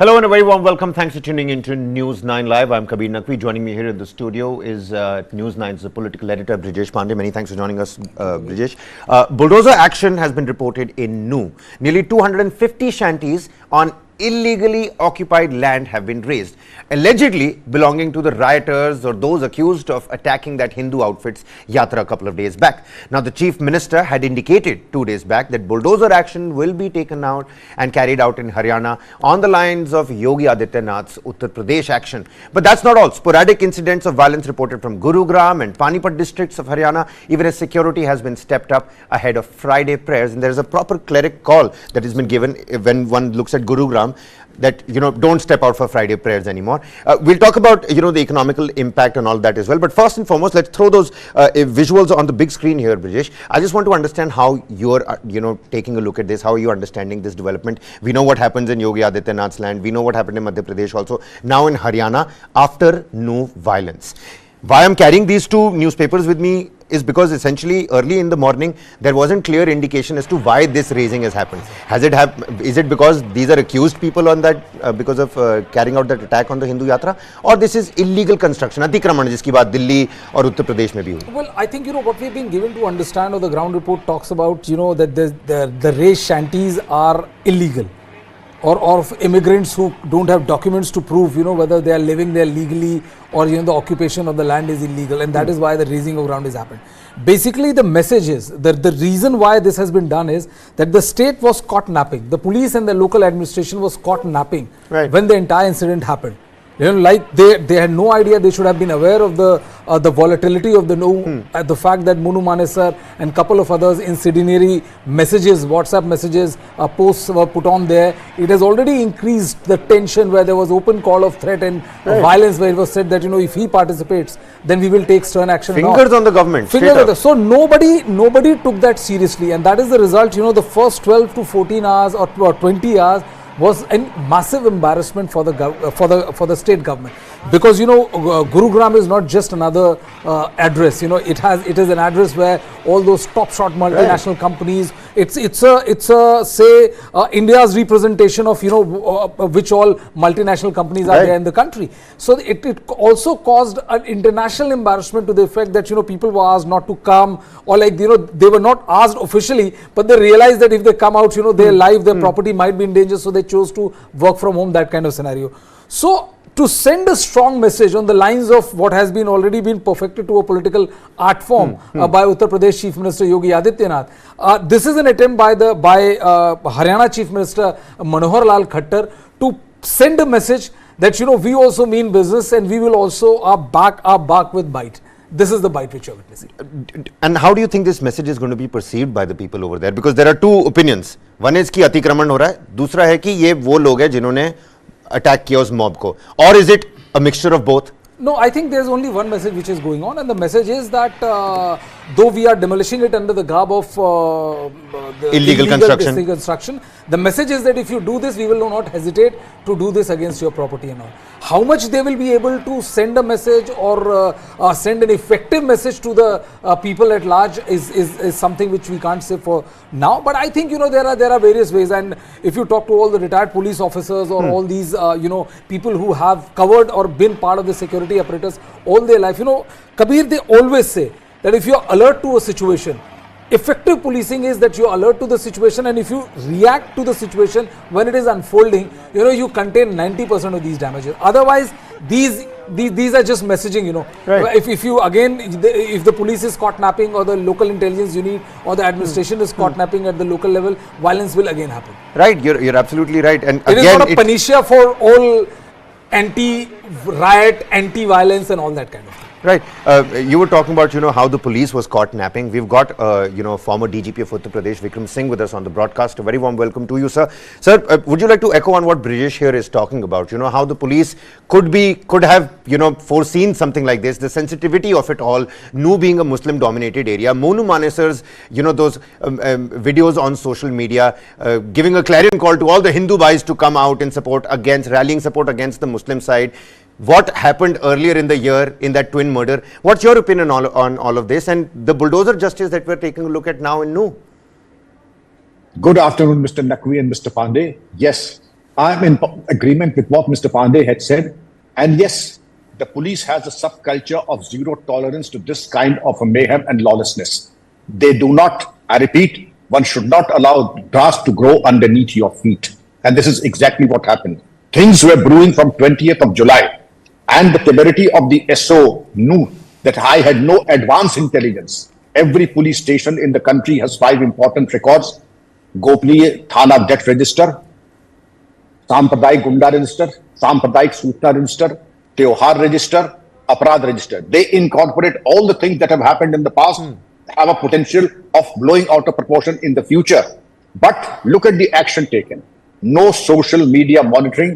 Hello and a very warm welcome. Thanks for tuning into News9 Live. I'm Kabir Naqvi. Joining me here in the studio is News9's political editor, Brijesh Pandey. Many thanks for joining us, Brijesh. Bulldozer action has been reported in Nu. Nearly 250 shanties on illegally occupied land have been razed, allegedly belonging to the rioters or those accused of attacking that Hindu outfit's yatra a couple of days back. Now, the chief minister had indicated 2 days back that bulldozer action will be taken out and carried out in Haryana on the lines of Yogi Adityanath's Uttar Pradesh action. But that's not all. Sporadic incidents of violence reported from Gurugram and Panipat districts of Haryana, even as security has been stepped up ahead of Friday prayers. And there is a proper cleric call that has been given when one looks at Gurugram, that don't step out for Friday prayers anymore. We'll talk about the economical impact and all that as well, but first and foremost, let's throw those visuals on the big screen here, Brijesh. I just want to understand how you're taking a look at this. How are you understanding this development? We know what happens in Yogi Adityanath's land, we know what happened in Madhya Pradesh also, now in Haryana after nuhviolence. Why I'm carrying these two newspapers with me is because essentially early in the morning there wasn't clear indication as to why this raising has happened. Is it because these are accused people on that because of carrying out that attack on the Hindu yatra, or this is illegal construction, atikraman, jiski baat Delhi or Uttar Pradesh mein bhi hui? Well, I think what we've been given to understand, or the ground report talks about, that the razed shanties are illegal, or of immigrants who don't have documents to prove whether they are living there legally, or the occupation of the land is illegal, and that is why the raising of ground has happened. Basically, the message is that the reason why this has been done is that the state was caught napping. The police and the local administration was caught napping when the entire incident happened. Like they had no idea. They should have been aware of the volatility of the fact that Monu Manesar and couple of others incendiary messages, WhatsApp messages, posts were put on there. It has already increased the tension, where there was open call of threat and violence, where it was said that if he participates, then we will take stern action. Fingers on the government. So nobody took that seriously, and that is the result. The first 12 to 14 hours or 20 hours was a massive embarrassment for the state government, because Gurugram is not just another address. It is an address where all those top shot multinational companies. It's India's representation of which all multinational companies are there in the country. So it also caused an international embarrassment to the effect that people were asked not to come, or they were not asked officially, but they realized that if they come out, their life, their property might be in danger, so they chose to work from home, that kind of scenario. So to send a strong message on the lines of what has been already been perfected to a political art form by Uttar Pradesh Chief Minister Yogi Adityanath, this is an attempt by Haryana Chief Minister Manohar Lal Khattar to send a message that we also mean business, and we will also bark with bite. This is the bite which you are witnessing. And how do you think this message is going to be perceived by the people over there? Because there are two opinions. One is कि अतिक्रमण हो रहा है, दूसरा है कि ये वो लोग हैं जिन्होंने अटैक किया उस मॉब को. Or is it a mixture of both? No, I think there's only one message which is going on, and the message is that though we are demolishing it under the garb of the illegal construction, the message is that if you do this, we will not hesitate to do this against your property and all. How much they will be able to send a message or send an effective message to the people at large is something which we can't say for now. But I think there are various ways, and if you talk to all the retired police officers or all these people who have covered or been part of the security apparatus all their life, Kabir, they always say that if you are alert to a situation, effective policing is that you are alert to the situation, and if you react to the situation when it is unfolding, you contain 90% of these damages. Otherwise, these are just messaging. If the police is caught napping, or the local intelligence unit or the administration is caught napping at the local level, violence will again happen. Right, you're absolutely right. And it is not a panacea for all anti-riot, anti-violence and all that kind of thing. Right. You were talking about, how the police was caught napping. We've got, former DGP of Uttar Pradesh, Vikram Singh, with us on the broadcast. A very warm welcome to you, sir. Sir, would you like to echo on what Brijesh here is talking about? How the police could have, foreseen something like this, the sensitivity of it all, Nu being a Muslim-dominated area, Monu Manesar's, those videos on social media, giving a clarion call to all the Hindu boys to come out and rallying support against the Muslim side. What happened earlier in the year in that twin murder? What's your opinion on all of this, and the bulldozer justice that we're taking a look at now in Nu? Good afternoon, Mr. Naqvi and Mr. Pandey. Yes, I'm in agreement with what Mr. Pandey had said. And yes, the police has a subculture of zero tolerance to this kind of a mayhem and lawlessness. They do not, I repeat, one should not allow grass to grow underneath your feet. And this is exactly what happened. Things were brewing from 20th of July. And the temerity of the SO knew that I had no advance intelligence. Every police station in the country has 5 important records: Gopniya Thana Debt Register, Sampradayik Gunda Register, Sampradayik Sutna Register, Tyohar Register, Aparadh Register. They incorporate all the things that have happened in the past, have a potential of blowing out of proportion in the future. But look at the action taken. No social media monitoring,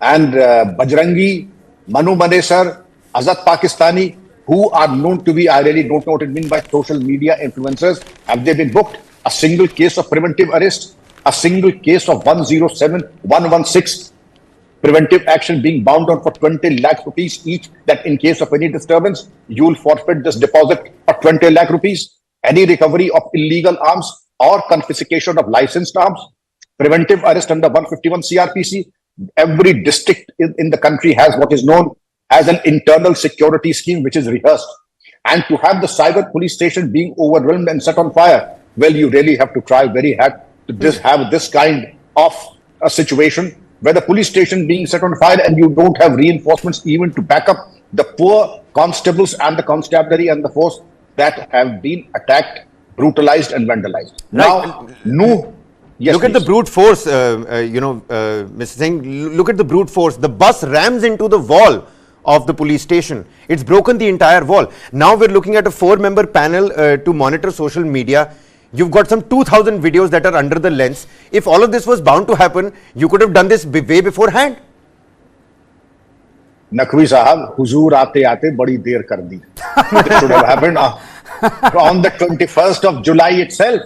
and Bajrangi, Manu Manesar, Azad Pakistani, who are known to be, I really don't know what it means by social media influencers, have they been booked? A single case of preventive arrest, a single case of 107, 116 preventive action being bound on for 20 lakh rupees each, that in case of any disturbance, you will forfeit this deposit for 20 lakh rupees. Any recovery of illegal arms or confiscation of licensed arms, preventive arrest under 151 CRPC. Every district in the country has what is known as an internal security scheme, which is rehearsed. And to have the cyber police station being overwhelmed and set on fire, well, you really have to try very hard to have this kind of a situation where the police station being set on fire and you don't have reinforcements even to back up the poor constables and the constabulary and the force that have been attacked, brutalized and vandalized. Right. Now, yes, look at the brute force, Mr. Singh, look at the brute force. The bus rams into the wall of the police station. It's broken the entire wall. Now we're looking at a 4-member panel to monitor social media. You've got some 2,000 videos that are under the lens. If all of this was bound to happen, you could have done this way beforehand. Naqvi sahab, huzur aate aate badi der kar di. It should have happened on the 21st of July itself.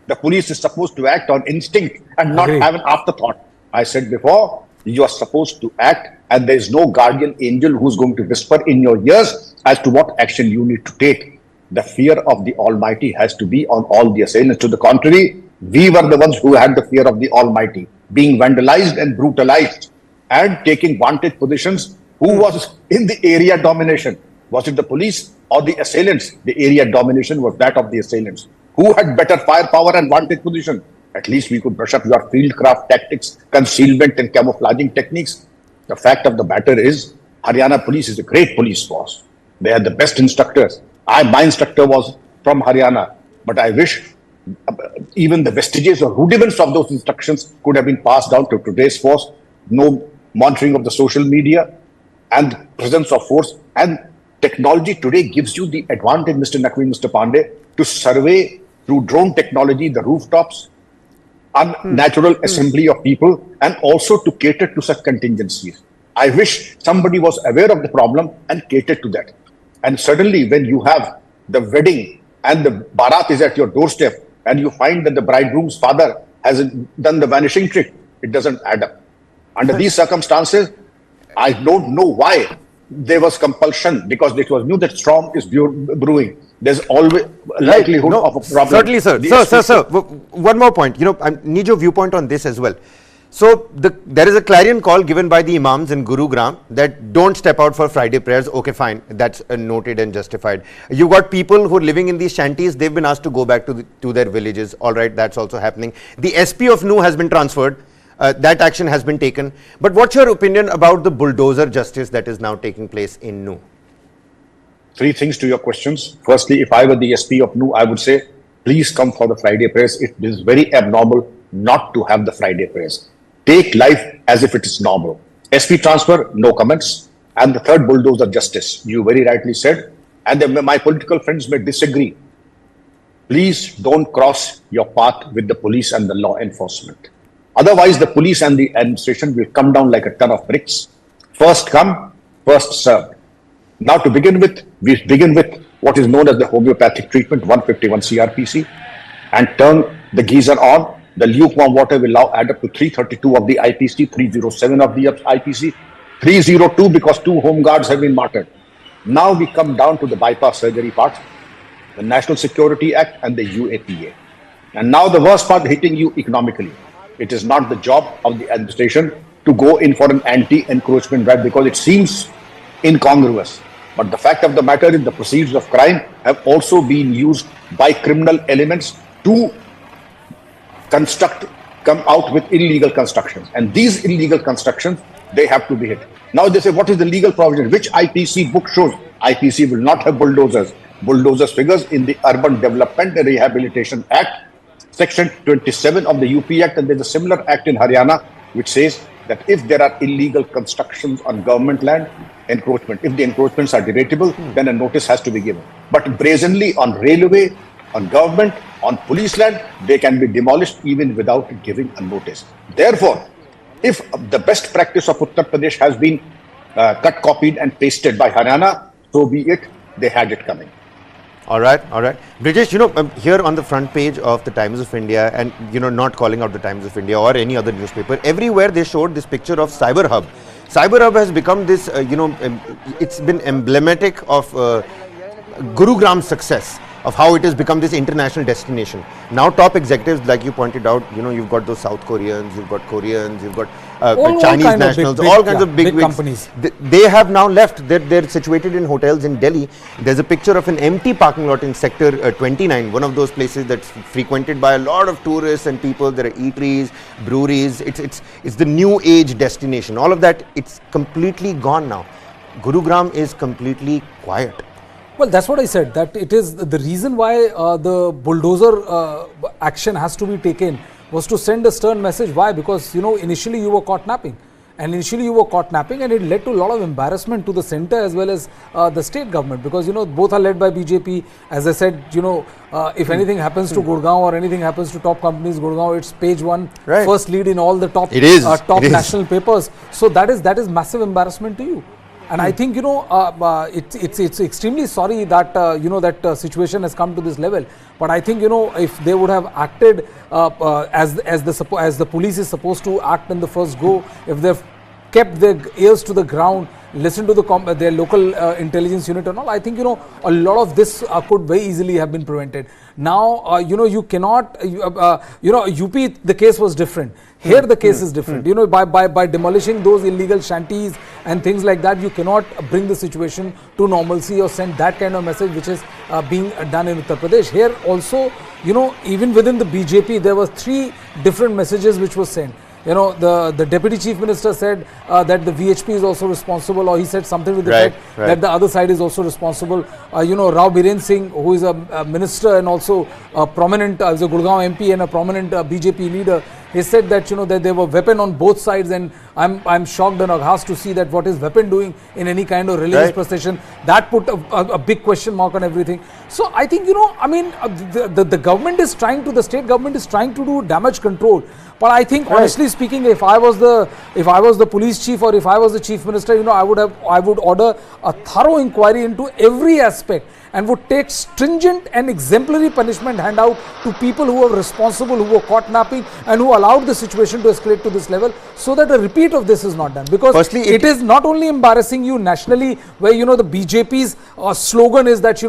The police is supposed to act on instinct and not have an afterthought. I said before, you are supposed to act, and there is no guardian angel who's going to whisper in your ears as to what action you need to take. The fear of the Almighty has to be on all the assailants. To the contrary, we were the ones who had the fear of the Almighty, being vandalized and brutalized and taking vantage positions. Who was in the area domination? Was it the police or the assailants? The area domination was that of the assailants. Who had better firepower and vantage position? At least we could brush up your fieldcraft tactics, concealment and camouflaging techniques. The fact of the matter is, Haryana police is a great police force. They are the best instructors. My instructor was from Haryana, but I wish even the vestiges or rudiments of those instructions could have been passed down to today's force. No monitoring of the social media and presence of force. And technology today gives you the advantage, Mr. Naqvi, Mr. Pandey, to survey through drone technology the rooftops, unnatural assembly of people, and also to cater to such contingencies. I wish somebody was aware of the problem and catered to that. And suddenly when you have the wedding and the barat is at your doorstep and you find that the bridegroom's father has done the vanishing trick, it doesn't add up. Under these circumstances, I don't know why there was compulsion, because it was knew that storm is brewing. There's always a likelihood of a problem. Certainly, sir. Sir. One more point. I need your viewpoint on this as well. So there is a clarion call given by the imams in Gurugram that don't step out for Friday prayers. Okay, fine. That's noted and justified. You've got people who are living in these shanties. They've been asked to go back to their villages. All right, that's also happening. The SP of Nu has been transferred. That action has been taken. But what's your opinion about the bulldozer justice that is now taking place in Nu? 3 things to your questions. Firstly, if I were the SP of Nu, I would say, please come for the Friday prayers. It is very abnormal not to have the Friday prayers. Take life as if it is normal. SP transfer, no comments. And the third, bulldozer justice. You very rightly said. And my political friends may disagree. Please don't cross your path with the police and the law enforcement. Otherwise, the police and the administration will come down like a ton of bricks. First come, first served. Now to begin with, we begin with what is known as the homeopathic treatment, 151 CRPC, and turn the geyser on. The lukewarm water will now add up to 332 of the IPC, 307 of the IPC, 302 because 2 home guards have been martyred. Now we come down to the bypass surgery part, the National Security Act and the UAPA. And now the worst part hitting you economically. It is not the job of the administration to go in for an anti-encroachment drive because it seems incongruous. But the fact of the matter is the proceeds of crime have also been used by criminal elements to come out with illegal constructions. And these illegal constructions, they have to be hit. Now they say, what is the legal provision? Which IPC book shows? IPC will not have bulldozers. Bulldozers figures in the Urban Development and Rehabilitation Act, Section 27 of the UP Act, and there's a similar act in Haryana which says that if there are illegal constructions on government land, encroachment, if the encroachments are debatable, then a notice has to be given. But brazenly on railway, on government, on police land, they can be demolished even without giving a notice. Therefore, if the best practice of Uttar Pradesh has been cut, copied and pasted by Haryana, so be it, they had it coming. All right, all right. Brijesh, here on the front page of the Times of India, and not calling out the Times of India or any other newspaper, everywhere they showed this picture of Cyber Hub. Cyber Hub has become this, it's been emblematic of Gurugram's success, of how it has become this international destination. Now top executives, like you pointed out, you've got those South Koreans, you've got Koreans, you've got Chinese nationals, all kinds of big companies. They have now left. They're situated in hotels in Delhi. There's a picture of an empty parking lot in sector 29, one of those places that's frequented by a lot of tourists and people. There are eateries, breweries. It's the new age destination. All of that, it's completely gone now. Gurugram is completely quiet. Well, that's what I said, that it is the reason why the bulldozer action has to be taken was to send a stern message. Why? Because, initially you were caught napping. And initially you were caught napping, and it led to a lot of embarrassment to the center as well as the state government, because, both are led by BJP. As I said, if anything happens to Gurgaon or anything happens to top companies, Gurgaon, it's page one, first lead in all the top, national papers. So that is massive embarrassment to you. And I think, it's extremely sorry that, that situation has come to this level. But I think, if they would have acted as the police is supposed to act in the first go, if they've kept their ears to the ground, listen to their local intelligence unit and all, I think, a lot of this could very easily have been prevented. Now, you cannot, UP, the case was different. Here the case is different. By demolishing those illegal shanties and things like that, you cannot bring the situation to normalcy or send that kind of message which is being done in Uttar Pradesh. Here also, even within the BJP, there were 3 different messages which were sent. The deputy chief minister said that the VHP is also responsible, or he said something with the fact that the other side is also responsible. Rao Biren Singh, who is a minister and also a prominent, as a Gurgaon MP and a prominent BJP leader, he said that that there were weapon on both sides, and I'm shocked and aghast to see that what is weapon doing in any kind of religious procession. That put a big question mark on everything. So I think the government is trying to, the state government is trying to do damage control. But I think, honestly speaking, if I was the police chief, or if I was the chief minister, I would order a thorough inquiry into every aspect, and would take stringent and exemplary punishment hand out to people who were responsible, who were caught napping, and who allowed the situation to escalate to this level, so that a repeat of this is not done. Because firstly, it is not only embarrassing you nationally, where the BJP's slogan is that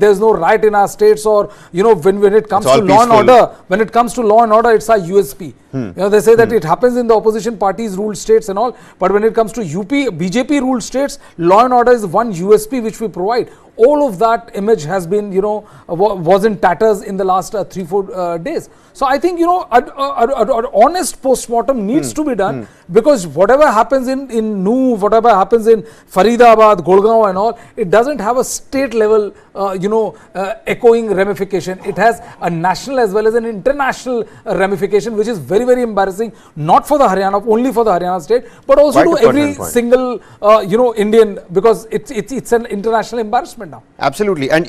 there's no riot in our states, or when it comes to law and order, it's our USP. They say that it happens in the opposition parties ruled states and all, but when it comes to BJP ruled states, law and order is one USP which we provide. All of that image has been, was in tatters in the last 3-4 days. So I think, an honest post-mortem needs to be done, because whatever happens in Nuh, whatever happens in Faridabad, Gurgaon and all, it doesn't have a state level, echoing ramification. It has a national as well as an international ramification, which is very, very embarrassing, not for the Haryana, only for the Haryana state, but also to every single, Indian, because it's an international embarrassment now. Absolutely. And,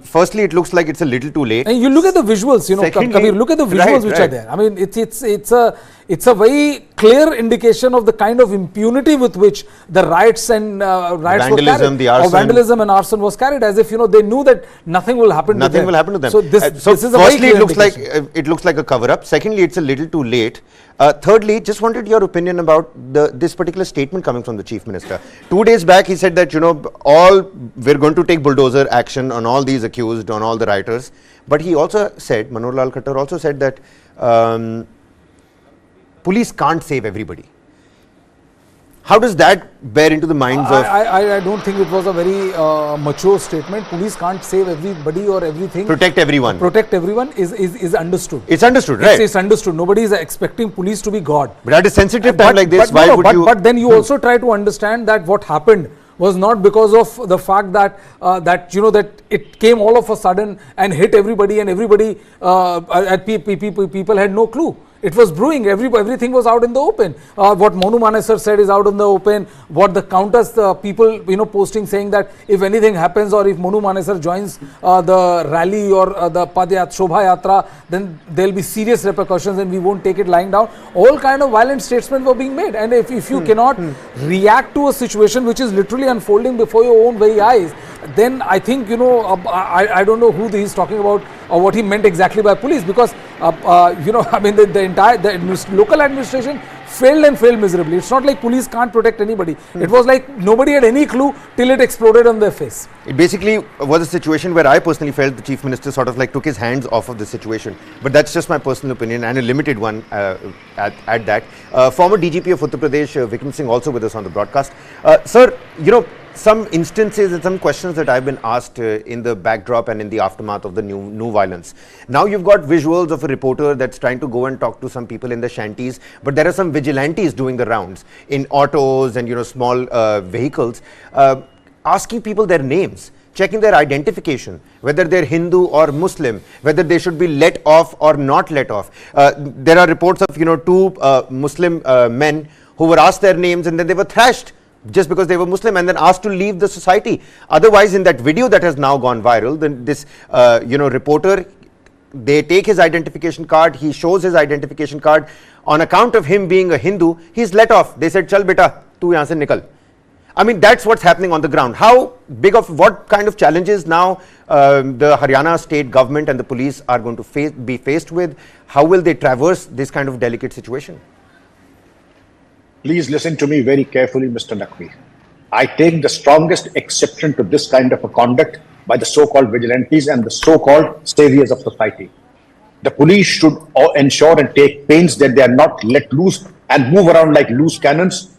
firstly, it looks like it's a little too late. And you look at the visuals, Kabir, look at the visuals which are there. I mean, it's a very clear indication of the kind of impunity with which the riots and vandalism, were carried, or vandalism and arson was carried, as if they knew that nothing will happen to them. Nothing will happen to them. So this is a firstly, very it looks like a cover-up. Secondly, it's a little too late. Thirdly, just wanted your opinion about this particular statement coming from the chief minister. 2 days back, he said that we're going to take bulldozer action on all these accused, on all the rioters. But he also said, Manohar Lal Khattar also said that police can't save everybody. How does that bear into the minds of... I don't think it was a very mature statement. Police can't save everybody or everything. Protect everyone. Protect everyone is understood. It's understood, right? It's understood. Nobody is expecting police to be God. But at a sensitive time like this, why would you... But then you also try to understand that what happened was not because of the fact that that it came all of a sudden and hit everybody, and everybody people had no clue. It was brewing. Everything was out in the open. What Monu Manesar said is out in the open. What the counters people posting saying that if anything happens or if Monu Manesar joins the rally or the Shobha Yatra, then there will be serious repercussions and we won't take it lying down. All kind of violent statements were being made. And if you cannot react to a situation which is literally unfolding before your own very eyes, then I think I don't know who he's talking about or what he meant exactly by police, because I mean the local administration failed miserably. It's not like police can't protect anybody. It was like nobody had any clue till it exploded on their face. It basically was a situation where I personally felt the Chief Minister sort of like took his hands off of the situation. But that's just my personal opinion, and a limited one at that. Former DGP of Uttar Pradesh, Vikram Singh, also with us on the broadcast. Sir, some instances and some questions that I've been asked in the backdrop and in the aftermath of the new violence. Now you've got visuals of a reporter that's trying to go and talk to some people in the shanties, but there are some vigilantes doing the rounds in autos and small vehicles, asking people their names, checking their identification, whether they're Hindu or Muslim, whether they should be let off or not let off. There are reports of two Muslim men who were asked their names and then they were thrashed just because they were Muslim and then asked to leave the society. Otherwise, in that video that has now gone viral, then this reporter, they take his identification card, he shows his identification card. On account of him being a Hindu, he's let off. They said, chal beta, tu yahan se nikal. I mean, that's what's happening on the ground. What kind of challenges now the Haryana state government and the police are going to be faced with? How will they traverse this kind of delicate situation? Please listen to me very carefully, Mr. Naqvi. I take the strongest exception to this kind of a conduct by the so-called vigilantes and the so-called saviors of society. The police should ensure and take pains that they are not let loose and move around like loose cannons,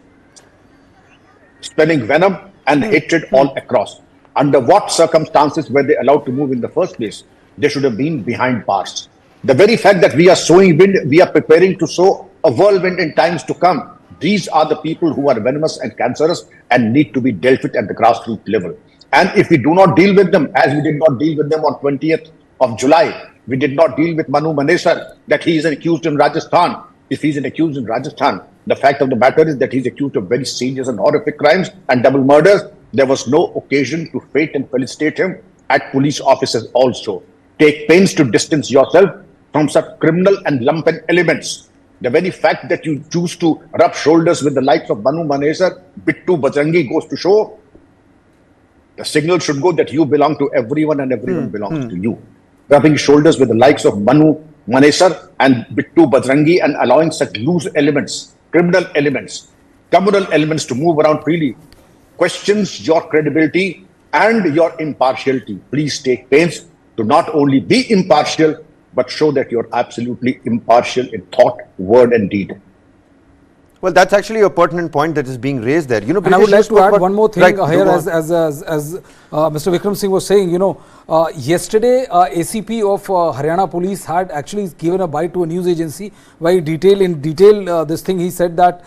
spelling venom and hatred all across. Under what circumstances were they allowed to move in the first place? They should have been behind bars. The very fact that we are sowing wind, we are preparing to sow a whirlwind in times to come. These are the people who are venomous and cancerous and need to be dealt with at the grassroots level. And if we do not deal with them, as we did not deal with them on 20th of July, we did not deal with Manu Manesar, that he is an accused in Rajasthan. If he's an accused in Rajasthan, the fact of the matter is that he's accused of very serious and horrific crimes and double murders. There was no occasion to fate and felicitate him at police officers also. Take pains to distance yourself from such criminal and lumpen elements. The very fact that you choose to rub shoulders with the likes of Manu Manesar, Bittu Bajrangi, goes to show the signal should go that you belong to everyone and everyone belongs to you. Rubbing shoulders with the likes of Manu Manesar and Bittu Bajrangi and allowing such loose elements, criminal elements, communal elements to move around freely questions your credibility and your impartiality. Please take pains to not only be impartial, but show that you're absolutely impartial in thought, word and deed. Well, that's actually a pertinent point that is being raised there. And I would like to add one more thing here, as Mr. Vikram Singh was saying, yesterday ACP of Haryana Police had actually given a bite to a news agency where in detail this thing he said that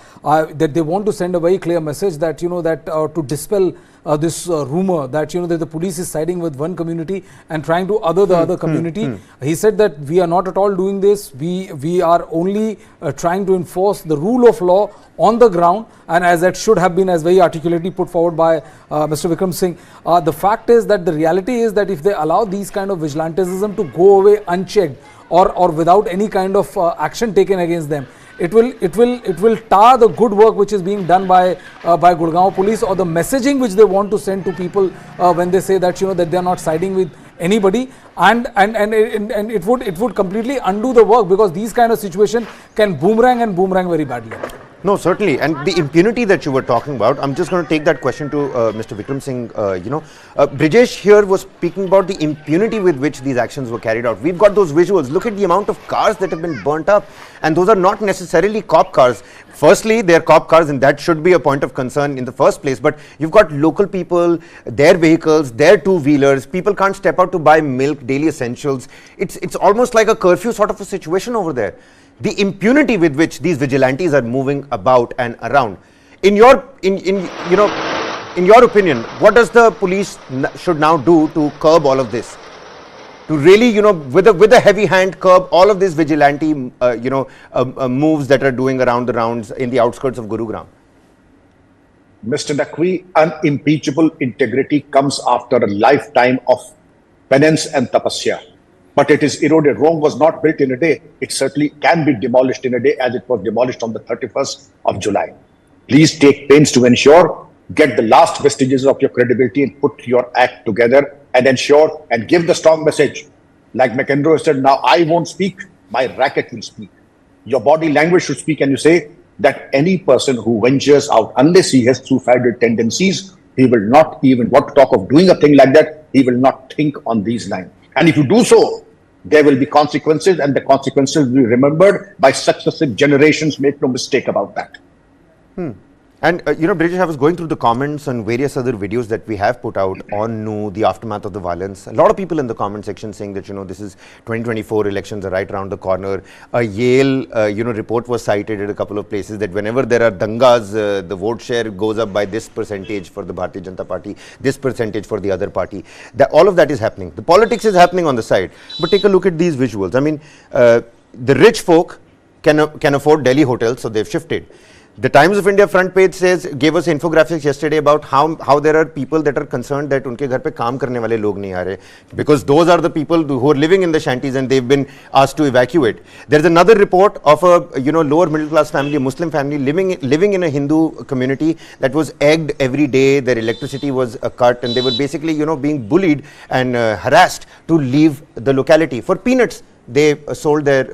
they want to send a very clear message that to dispel this rumor that that the police is siding with one community and trying to other the other community. He said that we are not at all doing this. We are only trying to enforce the rule of law on the ground, and as that should have been as very articulately put forward by Mr. Vikram Singh. The fact is that the reality is that if they allow these kind of vigilantism to go away unchecked or without any kind of action taken against them, it will tar the good work which is being done by Gurugram police, or the messaging which they want to send to people when they say that that they are not siding with anybody, and it would completely undo the work, because these kind of situation can boomerang very badly. No, certainly. And the impunity that you were talking about, I'm just going to take that question to Mr. Vikram Singh. Brijesh here was speaking about the impunity with which these actions were carried out. We've got those visuals. Look at the amount of cars that have been burnt up. And those are not necessarily cop cars. Firstly, they're cop cars, and that should be a point of concern in the first place. But you've got local people, their vehicles, their two-wheelers. People can't step out to buy milk, daily essentials. It's almost like a curfew sort of a situation over there. The impunity with which these vigilantes are moving about and around. In your opinion, what does the police should now do to curb all of this? To really, with a heavy hand curb all of these vigilante, moves that are doing around the rounds in the outskirts of Gurugram. Mr. Naqvi, unimpeachable integrity comes after a lifetime of penance and tapasya. But it is eroded. Rome was not built in a day. It certainly can be demolished in a day, as it was demolished on the 31st of July. Please take pains to ensure, get the last vestiges of your credibility and put your act together and ensure and give the strong message. Like McEnroe said, now I won't speak, my racket will speak. Your body language should speak, and you say that any person who ventures out, unless he has suicidal tendencies, he will not even want to talk of doing a thing like that. He will not think on these lines. And if you do so, there will be consequences, and the consequences will be remembered by successive generations. Make no mistake about that. And, Brijesh, I was going through the comments on various other videos that we have put out on the aftermath of the violence. A lot of people in the comment section saying that, this is 2024 elections are right around the corner. A Yale, report was cited at a couple of places that whenever there are dangas, the vote share goes up by this percentage for the Bharatiya Janata Party, this percentage for the other party. All of that is happening. The politics is happening on the side. But take a look at these visuals. I mean, the rich folk can afford Delhi hotels, so they've shifted. The Times of India front page gave us infographics yesterday about how there are people that are concerned that unke ghar pe kaam karne wale log nahi aa rahe, because those are the people who are living in the shanties and they've been asked to evacuate. There's another report of a lower middle class family, a Muslim family living in a Hindu community that was egged every day. Their electricity was cut, and they were basically being bullied and harassed to leave the locality for peanuts. They sold their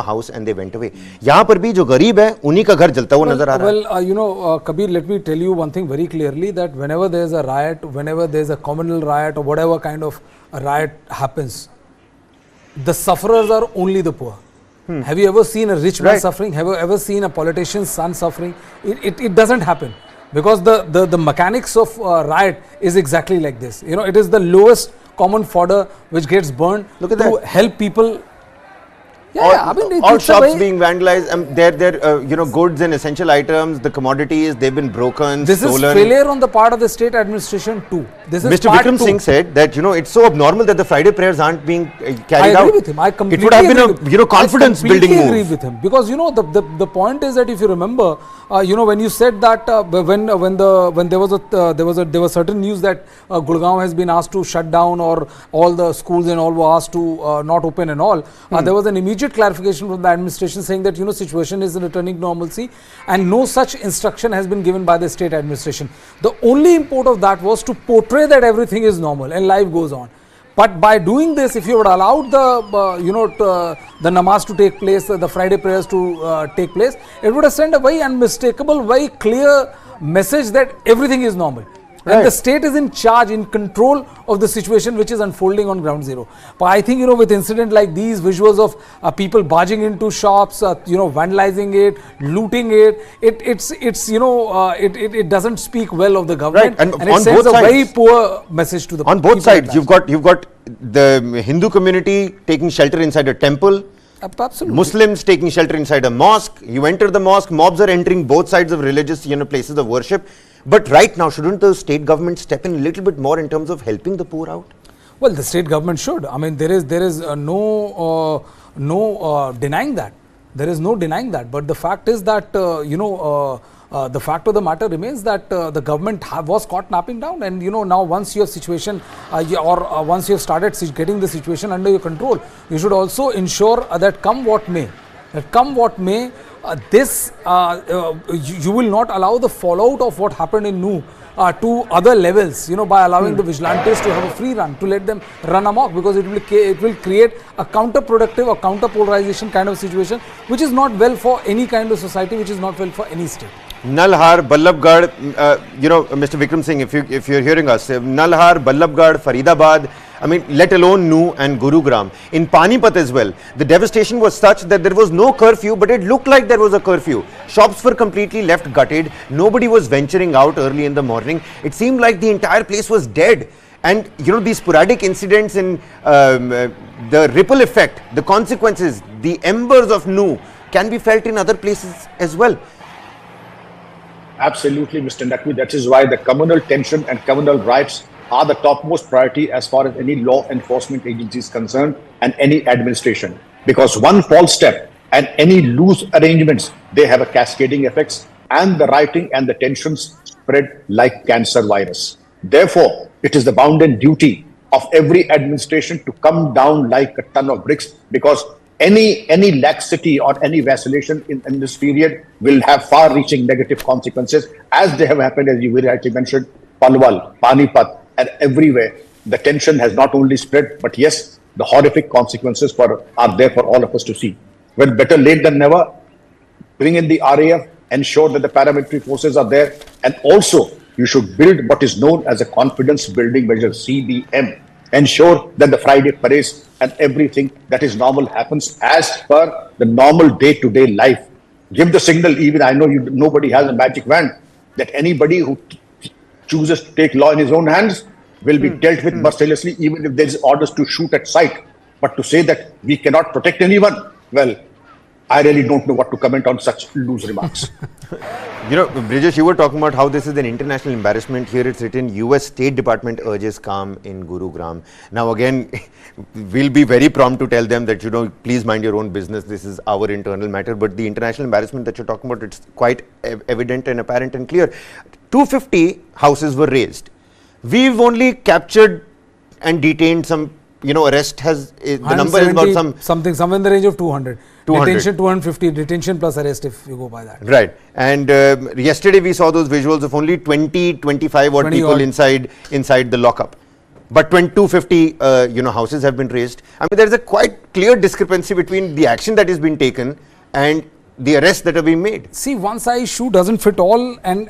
house and they went away. यहाँ पर भी जो गरीब है उन्हीं का घर जलता हुआ नजर आ रहा है. Well, Kabir, let me tell you one thing very clearly, that whenever there is a riot, whenever there is a communal riot or whatever kind of a riot happens, the sufferers are only the poor. Have you ever seen a rich man suffering? Have you ever seen a politician's son suffering? It doesn't happen, because the mechanics of riot is exactly like this. It is the lowest common fodder which gets burned to help people. All shops being vandalized, their goods and essential items, the commodities, they've been broken, this stolen. This is failure on the part of the state administration too. This is Mr. Vikram Singh said that it's so abnormal that the Friday prayers aren't being carried out. I agree with him. I completely It would have been a confidence building move. I completely agree with him, because the point is that if you remember, when you said that when there was certain news that Gurugram has been asked to shut down, or all the schools and all were asked to not open and all, there was an immediate clarification from the administration saying that situation is returning to normalcy, and no such instruction has been given by the state administration. The only import of that was to portray that everything is normal and life goes on. But by doing this, if you would allow the namaz to take place, the Friday prayers to take place, it would have sent a very unmistakable, very clear message that everything is normal. And the state is in charge, in control of the situation which is unfolding on ground zero. But I think, with incident like these, visuals of people barging into shops, vandalizing it, looting it, it doesn't speak well of the government. And it sends a very poor message to the people. On both sides, you've got the Hindu community taking shelter inside a temple. Absolutely. Muslims taking shelter inside a mosque. You enter the mosque, mobs are entering both sides of religious places of worship. But right now, shouldn't the state government step in a little bit more in terms of helping the poor out? Well, the state government should. I mean, there is no denying that. There is no denying that. But the fact is that the fact of the matter remains that the government was caught napping down, and now once your situation once you have started getting the situation under your control, you should also ensure that come what may, you will not allow the fallout of what happened in Nuh to other levels, by allowing the vigilantes to have a free run, to let them run amok, because it will create a counterproductive or counterpolarization kind of situation, which is not well for any kind of society, which is not well for any state. Nalhar, Ballabgarh, Mr. Vikram Singh, if you're hearing us, Nalhar, Ballabgarh, Faridabad, I mean, let alone Nu and Gurugram. In Panipat as well, the devastation was such that there was no curfew, but it looked like there was a curfew. Shops were completely left gutted. Nobody was venturing out early in the morning. It seemed like the entire place was dead. And, these sporadic incidents in the ripple effect, the consequences, the embers of Nu can be felt in other places as well. Absolutely, Mr. Naqvi. That is why the communal tension and communal riots are the topmost priority as far as any law enforcement agency is concerned and any administration. Because one false step and any loose arrangements, they have a cascading effects, and the rioting and the tensions spread like cancer virus. Therefore, it is the bounden duty of every administration to come down like a ton of bricks, because any laxity or any vacillation in this period will have far-reaching negative consequences, as they have happened, as you very rightly mentioned, Palwal, Panipat, and everywhere. The tension has not only spread, but yes, the horrific consequences are there for all of us to see. Well, better late than never. Bring in the RAF, ensure that the paramilitary forces are there, and also you should build what is known as a confidence building measure, CBM. Ensure that the Friday parades and everything that is normal happens as per the normal day-to-day life. Give the signal. Even I know nobody has a magic wand, that anybody who chooses to take law in his own hands will be dealt with mercilessly, even if there is orders to shoot at sight. But to say that we cannot protect anyone, well, I really don't know what to comment on such loose remarks. Brijesh, you were talking about how this is an international embarrassment. Here it's written, US State Department urges calm in Gurugram. Now again, we'll be very prompt to tell them that, please mind your own business. This is our internal matter. But the international embarrassment that you're talking about, it's quite evident and apparent and clear. 250 houses were razed. We've only captured and detained some, arrest has, the number is about somewhere in the range of 200. 200. Detention 250, detention plus arrest if you go by that. Right. And yesterday we saw those visuals of only 25 odd people inside the lockup. But 250 houses have been razed. I mean, there is a quite clear discrepancy between the action that is being taken and the arrests that are being made. See, one size shoe doesn't fit all, and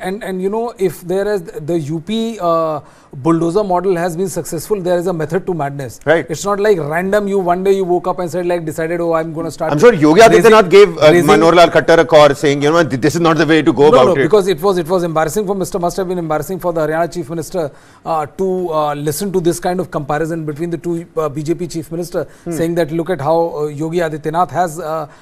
if there is the UP bulldozer model has been successful, there is a method to madness. Right. It's not like random. One day you woke up and decided, oh, I'm going to start. I'm sure Yogi Adityanath gave Manohar Lal Khattar a call saying, this is not the way to go about it. No, because it was embarrassing for must have been embarrassing for the Haryana Chief Minister to listen to this kind of comparison between the two BJP Chief Minister, saying that look at how Yogi Adityanath has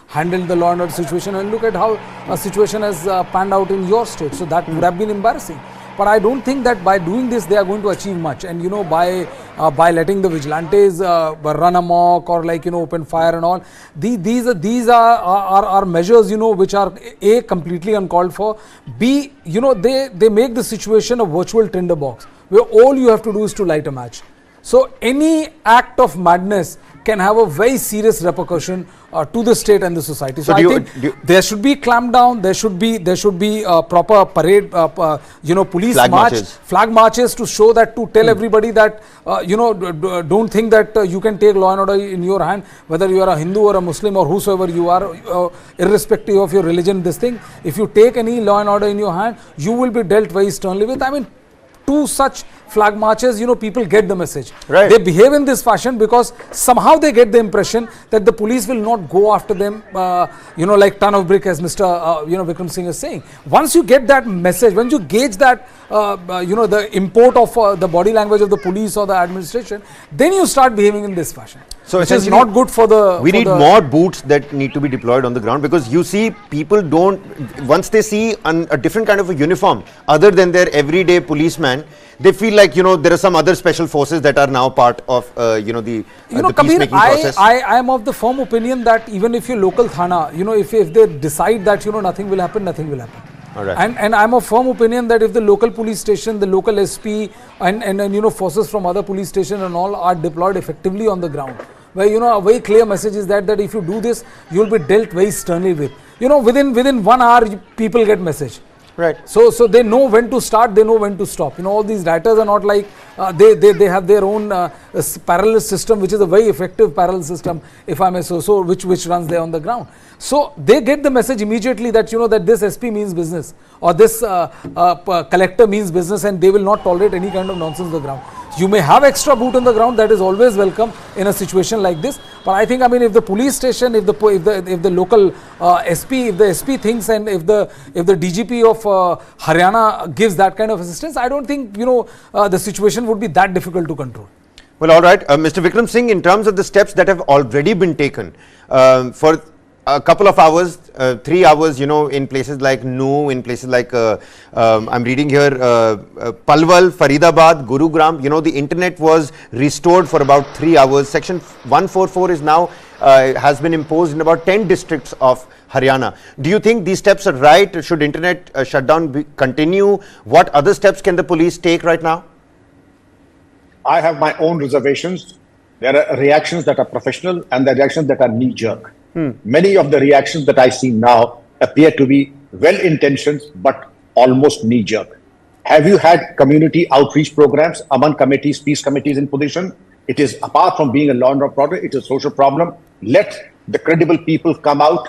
handled the law and order situation, and look at how a situation has panned out in your state. So that would have been embarrassing. But I don't think that by doing this they are going to achieve much. And by letting the vigilantes run amok or open fire and all, these are measures which are A, completely uncalled for. B, they make the situation a virtual tinderbox where all you have to do is to light a match. So any act of madness can have a very serious repercussion to the state and the society. So I think there should be clamp down. There should be proper parade, police flag marches to show that, to tell everybody that don't think that you can take law and order in your hand, whether you are a Hindu or a Muslim or whosoever you are, irrespective of your religion. This thing, if you take any law and order in your hand, you will be dealt very sternly with. I mean, to such flag marches, people get the message. Right. They behave in this fashion because somehow they get the impression that the police will not go after them, like ton of brick, as Mr. Vikram Singh is saying. Once you get that message, once you gauge that, the import of the body language of the police or the administration, then you start behaving in this fashion. So which is not good for the... We need more boots that need to be deployed on the ground, because you see people once they see a different kind of a uniform other than their everyday policeman, they feel like, there are some other special forces that are now part of, the peacemaking process. I am of the firm opinion that even if your local thana, if they decide that, nothing will happen, nothing will happen. All right. And I'm of firm opinion that if the local police station, the local SP and forces from other police station and all are deployed effectively on the ground, where a very clear message is that if you do this, you will be dealt very sternly with. Within 1 hour people get message. Right. So they know when to start, they know when to stop. All these rioters are not like they have their own parallel system, which is a very effective parallel system, if I may so which runs there on the ground. So they get the message immediately that that this SP means business, or this collector means business, and they will not tolerate any kind of nonsense on the ground. You may have extra boot on the ground, that is always welcome in a situation like this. But I think, if the police station, if the local SP, if the SP thinks, and if the DGP of Haryana gives that kind of assistance, I don't think the situation would be that difficult to control. Well, all right, Mr. Vikram Singh, in terms of the steps that have already been taken for a couple of hours, 3 hours, in places like in places like, I'm reading here, Palwal, Faridabad, Gurugram, the internet was restored for about 3 hours. Section 144 is now, has been imposed in about 10 districts of Haryana. Do you think these steps are right? Should internet shutdown continue? What other steps can the police take right now? I have my own reservations. There are reactions that are professional and there are reactions that are knee-jerk. Many of the reactions that I see now appear to be well-intentioned but almost knee-jerk. Have you had community outreach programs among committees, peace committees in position? It is, apart from being a law and order problem, it is a social problem. Let the credible people come out.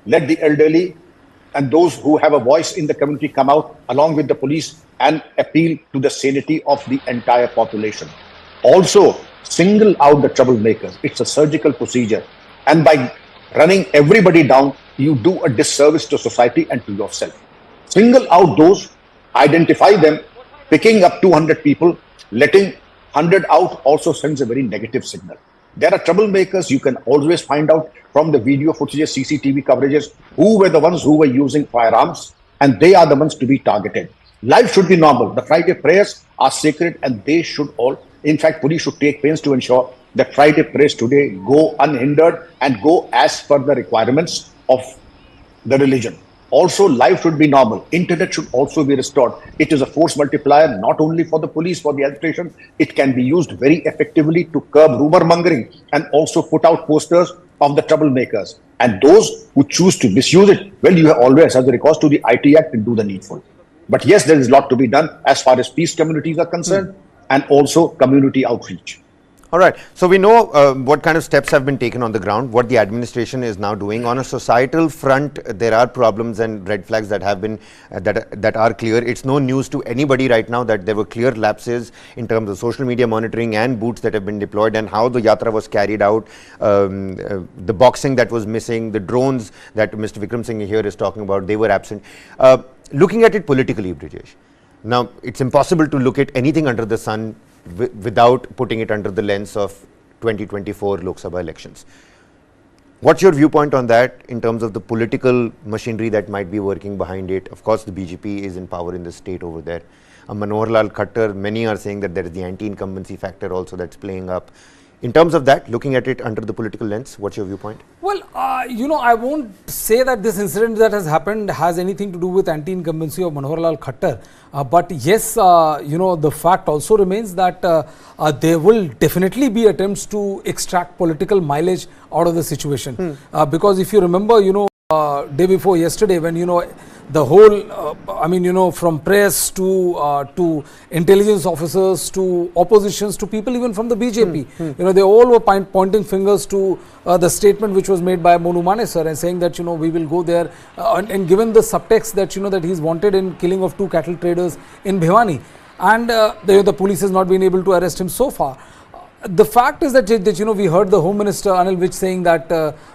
Let the elderly and those who have a voice in the community come out along with the police and appeal to the sanity of the entire population. Also, single out the troublemakers. It's a surgical procedure. And by running everybody down, you do a disservice to society and to yourself. Single out those, identify them, picking up 200 people, letting 100 out also sends a very negative signal. There are troublemakers. You can always find out from the video footages, CCTV coverages, who were the ones who were using firearms, and they are the ones to be targeted. Life should be normal. The Friday prayers are sacred, and they should all, in fact, police should take pains to ensure that Friday prayers today go unhindered and go as per the requirements of the religion. Also, life should be normal. Internet should also be restored. It is a force multiplier, not only for the police, for the administration. It can be used very effectively to curb rumor mongering and also put out posters of the troublemakers. And those who choose to misuse it, well, you have always have the recourse to the IT Act and do the needful. But yes, there is a lot to be done as far as peace communities are concerned and also community outreach. All right. So we know what kind of steps have been taken on the ground, what the administration is now doing. On a societal front, there are problems and red flags that have been that are clear. It's no news to anybody right now that there were clear lapses in terms of social media monitoring and boots that have been deployed, and how the yatra was carried out, the boxing that was missing, the drones that Mr. Vikram Singh here is talking about, they were absent. Looking at it politically, Brijesh, now it's impossible to look at anything under the sun without putting it under the lens of 2024 Lok Sabha elections. What's your viewpoint on that in terms of the political machinery that might be working behind it? Of course, the BJP is in power in the state over there. Manohar Lal Khattar, many are saying that there is the anti-incumbency factor also that's playing up. In terms of that, looking at it under the political lens, what's your viewpoint? Well, I won't say that this incident that has happened has anything to do with anti-incumbency of Manohar Lal Khattar. But yes, the fact also remains that there will definitely be attempts to extract political mileage out of the situation. Because if you remember, day before yesterday, when, the whole, from press to intelligence officers to oppositions to people even from the BJP, they all were pointing fingers to the statement which was made by Monu Mane sir and saying that, we will go there and given the subtext that, that he's wanted in killing of 2 cattle traders in Bhiwani, and the police has not been able to arrest him so far. The fact is that we heard the Home Minister Anil Vij saying that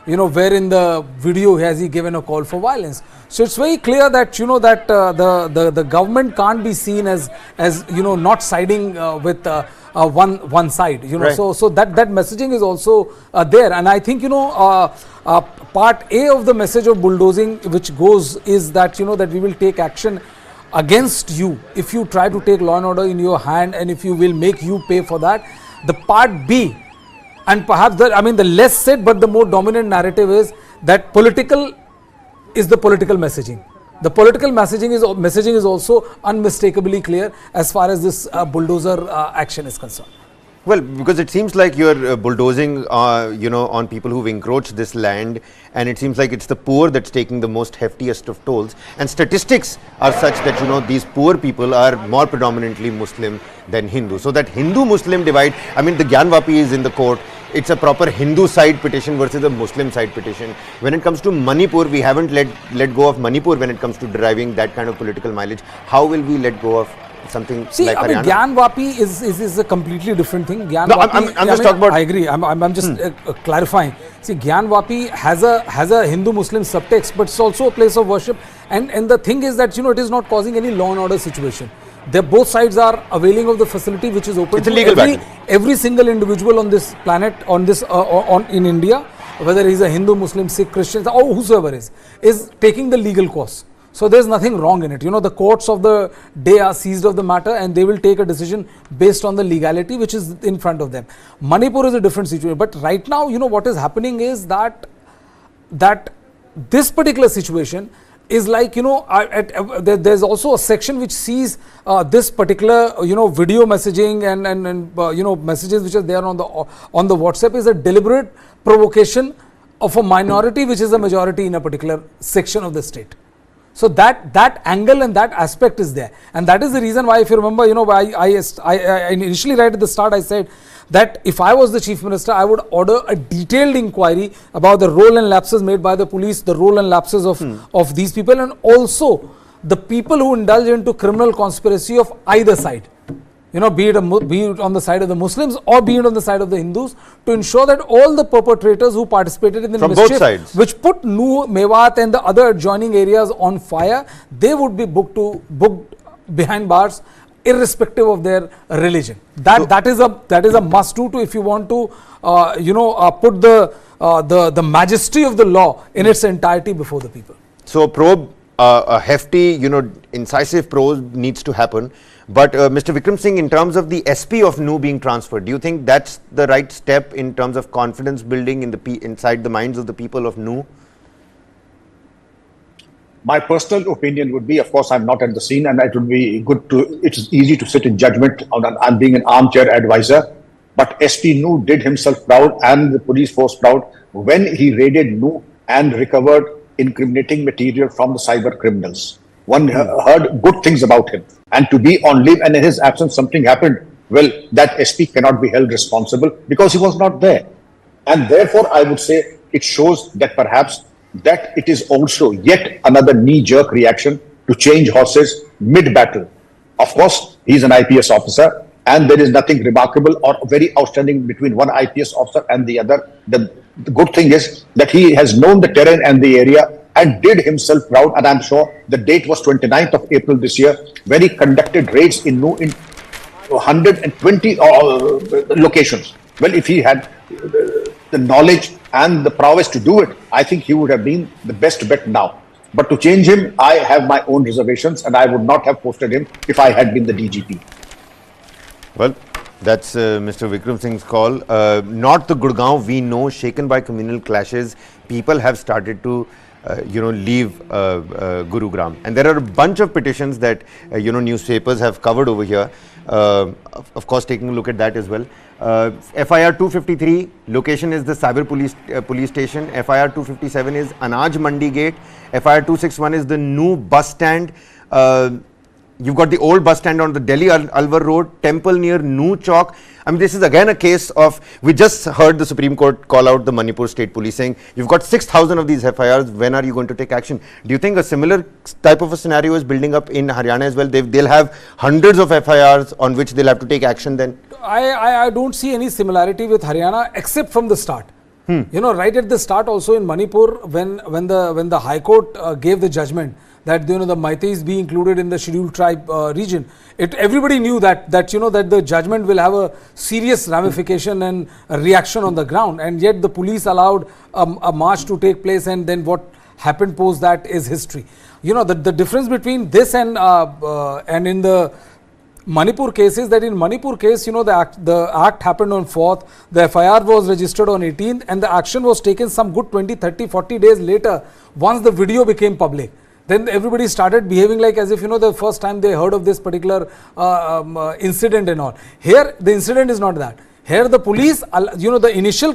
where in the video has he given a call for violence. So it's very clear that the government can't be seen as not siding with one side. Right. So that messaging is also there, and I think part A of the message of bulldozing which goes is that that we will take action against you if you try to take law and order in your hand, and if you will make you pay for that. The part B, and perhaps the less said but the more dominant narrative is that political is the political messaging. The political messaging is also unmistakably clear as far as this bulldozer action is concerned. Well, because it seems like you're bulldozing, on people who've encroached this land, and it seems like it's the poor that's taking the most heftiest of tolls. And statistics are such that, these poor people are more predominantly Muslim than Hindu. So that Hindu-Muslim divide, I mean, the Gyanvapi is in the court. It's a proper Hindu side petition versus a Muslim side petition. When it comes to Manipur, we haven't let go of Manipur when it comes to deriving that kind of political mileage. How will we let go of something like Haryana? Gyanvapi is a completely different thing. No, I'm just talking about. I agree. I'm just clarifying. See, Gyanvapi has a Hindu-Muslim subtext, but it's also a place of worship. And the thing is that it is not causing any law and order situation. Both sides are availing of the facility which is open it's a to legal every single individual on this planet, in India, whether he's a Hindu, Muslim, Sikh, Christian, or whosoever is taking the legal course. So there's nothing wrong in it. The courts of the day are seized of the matter, and they will take a decision based on the legality which is in front of them. Manipur is a different situation. But right now, what is happening is that this particular situation is like, there's also a section which sees this particular, video messaging and messages which are there on the WhatsApp is a deliberate provocation of a minority which is a majority in a particular section of the state. So that angle and that aspect is there, and that is the reason why, if you remember, I initially right at the start I said that if I was the Chief Minister, I would order a detailed inquiry about the role and lapses made by the police, the role and lapses of these people, and also the people who indulge into criminal conspiracy of either side. Be it on the side of the Muslims or be it on the side of the Hindus, to ensure that all the perpetrators who participated in the mischief, which put Mewat and the other adjoining areas on fire, they would be booked behind bars, irrespective of their religion. That is a must do if you want to put the majesty of the law in its entirety before the people. So a hefty, incisive probe needs to happen. But Mr. Vikram Singh, in terms of the SP of Nu being transferred, do you think that's the right step in terms of confidence building inside the minds of the people of Nu? My personal opinion would be, of course, I'm not at the scene, and it would be it's easy to sit in judgment on being an armchair advisor. But SP Nu did himself proud and the police force proud when he raided Nu and recovered incriminating material from the cyber criminals. One heard good things about him. And to be on leave and in his absence something happened, well, that SP cannot be held responsible because he was not there. And therefore, I would say it shows that perhaps that it is also yet another knee-jerk reaction to change horses mid-battle. Of course, he's an IPS officer, and there is nothing remarkable or very outstanding between one IPS officer and the other. The good thing is that he has known the terrain and the area and did himself proud, and I'm sure the date was 29th of April this year, when he conducted raids in 120 locations. Well, if he had the knowledge and the prowess to do it, I think he would have been the best bet now. But to change him, I have my own reservations, and I would not have posted him if I had been the DGP. Well, that's Mr. Vikram Singh's call. Not the Gurugram we know, shaken by communal clashes. People have started to leave Gurugram. And there are a bunch of petitions that, newspapers have covered over here. Of course, taking a look at that as well. FIR 253, location is the Cyber police station. FIR 257 is Anaj Mandi Gate. FIR 261 is the new bus stand. You've got the old bus stand on the Delhi Alwar Road, temple near Nu Chowk. I mean, this is again a case of, we just heard the Supreme Court call out the Manipur State Police saying, you've got 6,000 of these FIRs, when are you going to take action? Do you think a similar type of a scenario is building up in Haryana as well? They'll have hundreds of FIRs on which they'll have to take action then? I don't see any similarity with Haryana except from the start. Right at the start also in Manipur, when the High Court gave the judgment that the Meiteis be included in the scheduled tribe region, everybody knew that the judgment will have a serious ramification and a reaction on the ground, and yet the police allowed a march to take place, and then what happened post that is history. The difference between this and in the Manipur case is that in Manipur case, the act happened on 4th, the FIR was registered on 18th, and the action was taken some good 20, 30, 40 days later once the video became public. Then everybody started behaving like as if, the first time they heard of this particular incident and all. Here, the incident is not that. Here the police, the initial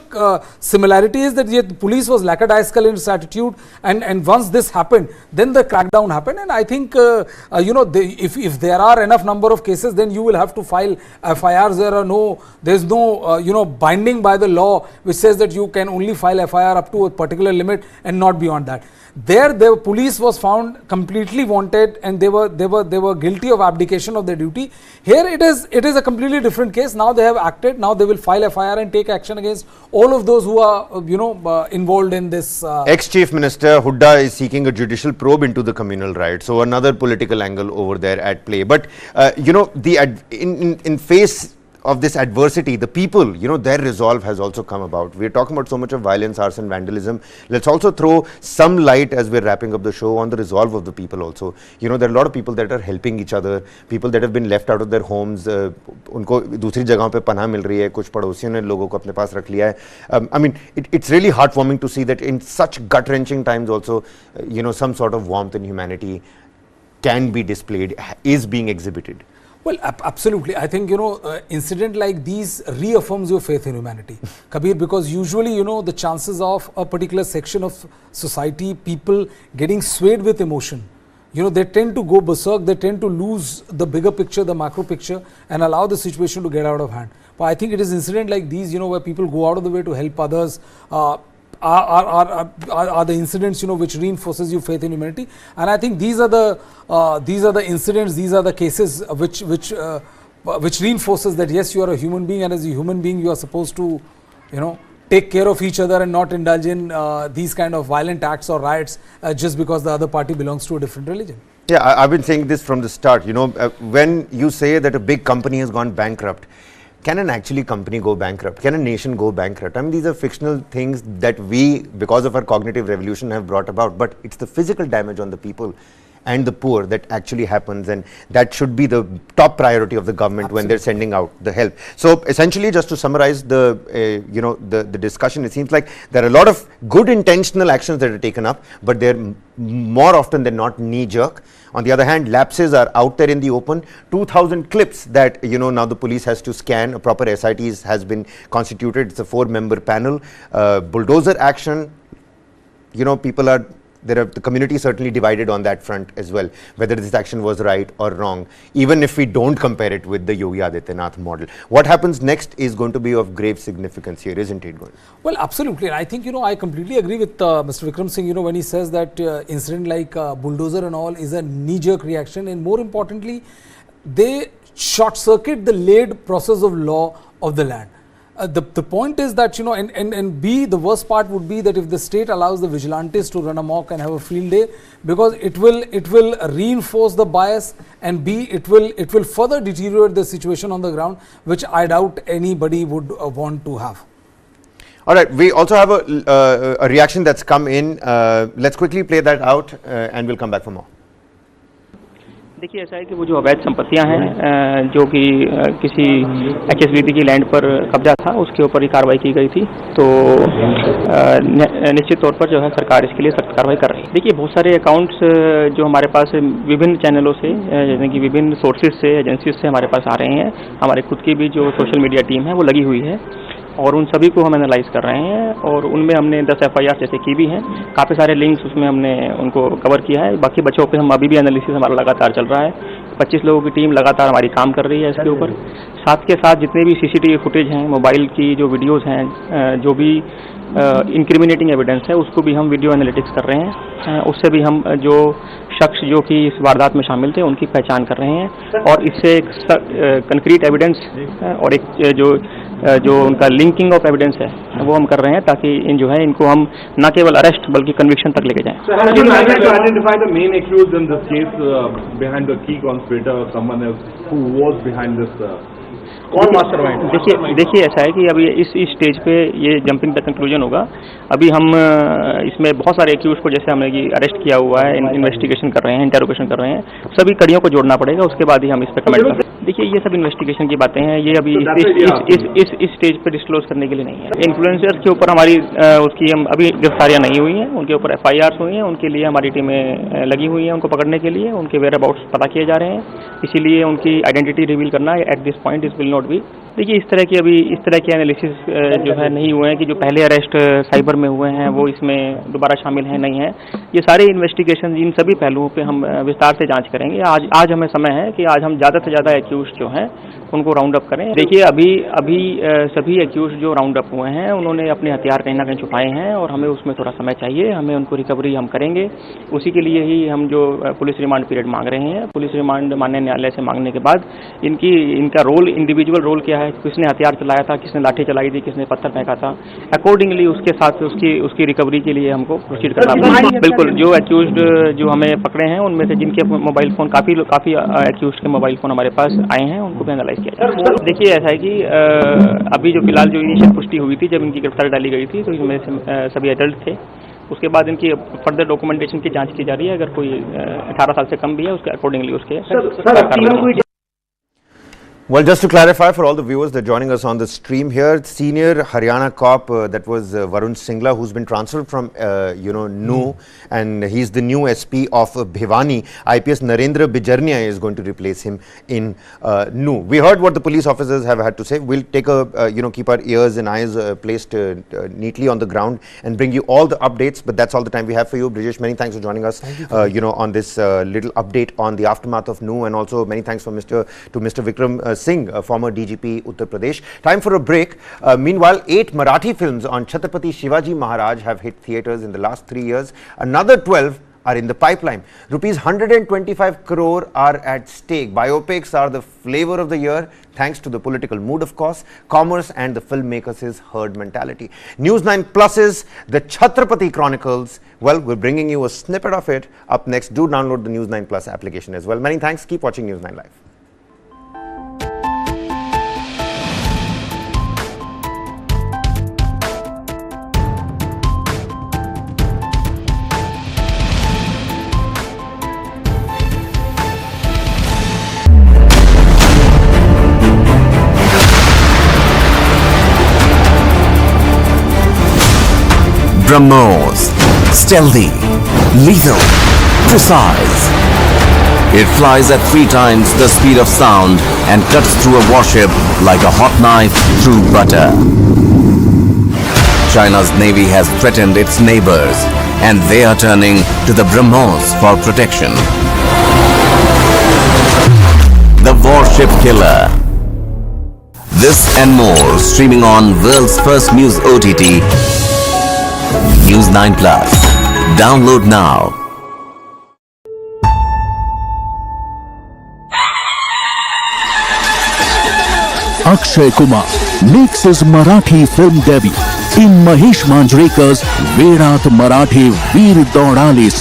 similarity is that the police was lackadaisical in its attitude, and once this happened, then the crackdown happened. And I think, if there are enough number of cases, then you will have to file FIRs. There's no binding by the law which says that you can only file FIR up to a particular limit and not beyond that. There, the police was found completely wanted, and they were guilty of abdication of their duty. Here, it is a completely different case. Now they have acted. Now they will file FIR and take action against all of those who are involved in this. Ex-Chief Minister Hooda is seeking a judicial probe into the communal riot. So another political angle over there at play. But in face of this adversity, the people, their resolve has also come about. We're talking about so much of violence, arson, vandalism. Let's also throw some light, as we're wrapping up the show, on the resolve of the people also. There are a lot of people that are helping each other, people that have been left out of their homes, उनको दूसरी जगहों पे पनाह मिल रही है, कुछ पड़ोसियों ने लोगों को अपने पास रख लिया है. I mean, it's really heartwarming to see that in such gut-wrenching times also, some sort of warmth and humanity can be displayed, is being exhibited. Well, absolutely. I think, incident like these reaffirms your faith in humanity, Kabir, because usually, the chances of a particular section of society, people getting swayed with emotion, they tend to go berserk, they tend to lose the bigger picture, the macro picture, and allow the situation to get out of hand. But I think it is incident like these, where people go out of the way to help others, are the incidents which reinforces your faith in humanity. And I think these are the incidents, these are the cases which reinforces that yes, you are a human being, and as a human being you are supposed to take care of each other and not indulge in these kind of violent acts or riots just because the other party belongs to a different religion. Yeah, I've been saying this from the start. When you say that a big company has gone bankrupt, can an actually company go bankrupt? Can a nation go bankrupt? I mean, these are fictional things that we, because of our cognitive revolution, have brought about. But it's the physical damage on the people and the poor that actually happens, and that should be the top priority of the government. Absolutely. When they're sending out the help. So essentially, just to summarize the discussion, it seems like there are a lot of good intentional actions that are taken up, but they're more often than not knee-jerk. On the other hand, lapses are out there in the open. 2,000 clips that now the police has to scan. A proper SIT has been constituted. It's a 4-member panel. Bulldozer action. The community is certainly divided on that front as well, whether this action was right or wrong, even if we don't compare it with the Yogi Adityanath model. What happens next is going to be of grave significance here, isn't it? Well, absolutely. And I think, I completely agree with Mr. Vikram Singh, when he says that incident like Bulldozer and all is a knee-jerk reaction, and more importantly, they short-circuit the laid process of law of the land. The point is that, and B, the worst part would be that if the state allows the vigilantes to run amok and have a field day, because it will reinforce the bias, and B, it will further deteriorate the situation on the ground, which I doubt anybody would want to have. All right, we also have a reaction that's come in. Let's quickly play that out and we'll come back for more. देखिए ऐसा है कि वो जो अवैध संपत्तियां हैं जो कि किसी HSBC की लैंड पर कब्जा था, उसके ऊपर ही कार्रवाई की गई थी। तो निश्चित तौर पर जो है सरकार इसके लिए सख्त कार्रवाई कर रही है। देखिए बहुत सारे अकाउंट्स जो हमारे पास विभिन्न चैनलों से, जैसे कि विभिन्न सोर्सेज से, एजेंसीज से हमारे पास आ रहे हैं। हमारे खुद की भी जो सोशल मीडिया टीम है वो लगी हुई है, और उन सभी को हम एनालाइज कर रहे हैं, और उनमें हमने 10 FIR जैसे की भी हैं। काफ़ी सारे लिंक्स उसमें हमने उनको कवर किया है। बाकी बच्चों पे हम अभी भी एनालिसिस हमारा लगातार चल रहा है। 25 लोगों की टीम लगातार हमारी काम कर रही है इसके ऊपर। साथ के साथ जितने भी CCTV फुटेज हैं, मोबाइल की जो वीडियोज़ हैं, जो भी इंक्रिमिनेटिंग एविडेंस है, उसको भी हम वीडियो एनालिटिक्स कर रहे हैं। उससे भी हम जो शख्स जो कि इस वारदात में शामिल थे उनकी पहचान कर रहे हैं, और इससे एक कंक्रीट एविडेंस और एक जो उनका लिंकिंग ऑफ एविडेंस है वो हम कर रहे हैं, ताकि जो है इनको हम न केवल अरेस्ट बल्कि कन्विक्शन तक लेके जाएं। कौन मास्टरमाइंड? देखिए ऐसा है कि अभी इस स्टेज पे ये जंपिंग द कंक्लूजन होगा। अभी हम इसमें बहुत सारे एक्यूज को, जैसे हमने कि अरेस्ट किया हुआ है, इन्वेस्टिगेशन कर रहे हैं, इंटेरोगेशन कर रहे हैं, सभी कड़ियों को जोड़ना पड़ेगा, उसके बाद ही हम इस पर कमेंट कर सकते हैं। देखिए ये सब इन्वेस्टिगेशन की बातें हैं, ये अभी इस स्टेज पे डिस्क्लोज करने के लिए नहीं है। इन्फ्लुएंसर्स के ऊपर हमारी उसकी हम अभी गिरफ्तारियां नहीं हुई हैं, उनके ऊपर FIRs हुई हैं, उनके लिए हमारी टीमें लगी हुई हैं उनको पकड़ने के लिए, उनके वेयर अबाउट्स पता किए जा रहे हैं, इसीलिए उनकी आइडेंटिटी रिवील करना at this point is will not be देखिए इस तरह के एनालिसिस जो है नहीं हुए हैं कि जो पहले अरेस्ट साइबर में हुए हैं वो इसमें दोबारा शामिल हैं नहीं है। ये सारे इन्वेस्टिगेशन इन सभी पहलुओं पे हम विस्तार से जांच करेंगे। आज हमें समय है कि आज हम ज़्यादा से ज़्यादा एक्यूज जो हैं उनको राउंड अप करें। देखिए अभी सभी एक्यूज जो राउंड अप हुए हैं उन्होंने अपने हथियार कहीं ना कहीं छुपाए हैं और हमें उसमें थोड़ा समय चाहिए। हमें उनको रिकवरी हम करेंगे, उसी के लिए ही हम जो पुलिस रिमांड पीरियड मांग रहे हैं। पुलिस रिमांड माननीय न्यायालय से मांगने के बाद इनका रोल, इंडिविजुअल रोल क्या है, किसने हथियार चलाया था, किसने लाठी चलाई थी, किसने पत्थर फेंका था, अकॉर्डिंगली उसके साथ उसकी रिकवरी के लिए हमको प्रोसीड करना है। बिल्कुल, जो एक्यूज्ड जो हमें पकड़े हैं उनमें से जिनके मोबाइल फोन काफ़ी एक्यूज्ड के मोबाइल फोन हमारे पास आए हैं उनको भी एनालाइज किया जाए। देखिए ऐसा है कि अभी जो फिलहाल जो इनिशियल पुष्टि हुई थी जब इनकी गिरफ्तारी डाली गई थी तो इनमें से सभी एडल्ट थे। उसके बाद इनकी फर्दर डॉक्यूमेंटेशन की जांच की जा रही है। अगर कोई 18 साल से कम भी है उसके अकॉर्डिंगली उसके Well, just to clarify for all the viewers that are joining us on the stream here, senior Haryana cop that was Varun Singla, who's been transferred from Nu, and he's the new SP of Bhiwani. IPS Narendra Bijarnia is going to replace him in Nu. We heard what the police officers have had to say. We'll take keep our ears and eyes placed neatly on the ground and bring you all the updates. But that's all the time we have for you, Brijesh. Many thanks for joining us. On this little update on the aftermath of Nu, and also many thanks for Mr. Vikram Singh, former DGP Uttar Pradesh. Time for a break. Meanwhile, 8 Marathi films on Chhatrapati Shivaji Maharaj have hit theatres in the last 3 years. Another 12 are in the pipeline. Rupees 125 crore are at stake. Biopics are the flavor of the year, thanks to the political mood, of course, commerce and the filmmakers' herd mentality. News9 Plus's The Chhatrapati Chronicles. Well, we're bringing you a snippet of it up next. Do download the News9 Plus application as well. Many thanks. Keep watching News9 Live. BrahMos, stealthy, lethal, precise. It flies at 3 times the speed of sound and cuts through a warship like a hot knife through butter. China's navy has threatened its neighbors, and they are turning to the BrahMos for protection. The Warship Killer. This and more streaming on world's first news OTT, News9 Plus. Download now. Akshay Kumar makes his Marathi film debut in Mahesh Manjrekar's Veerat Marathi Veer Daudale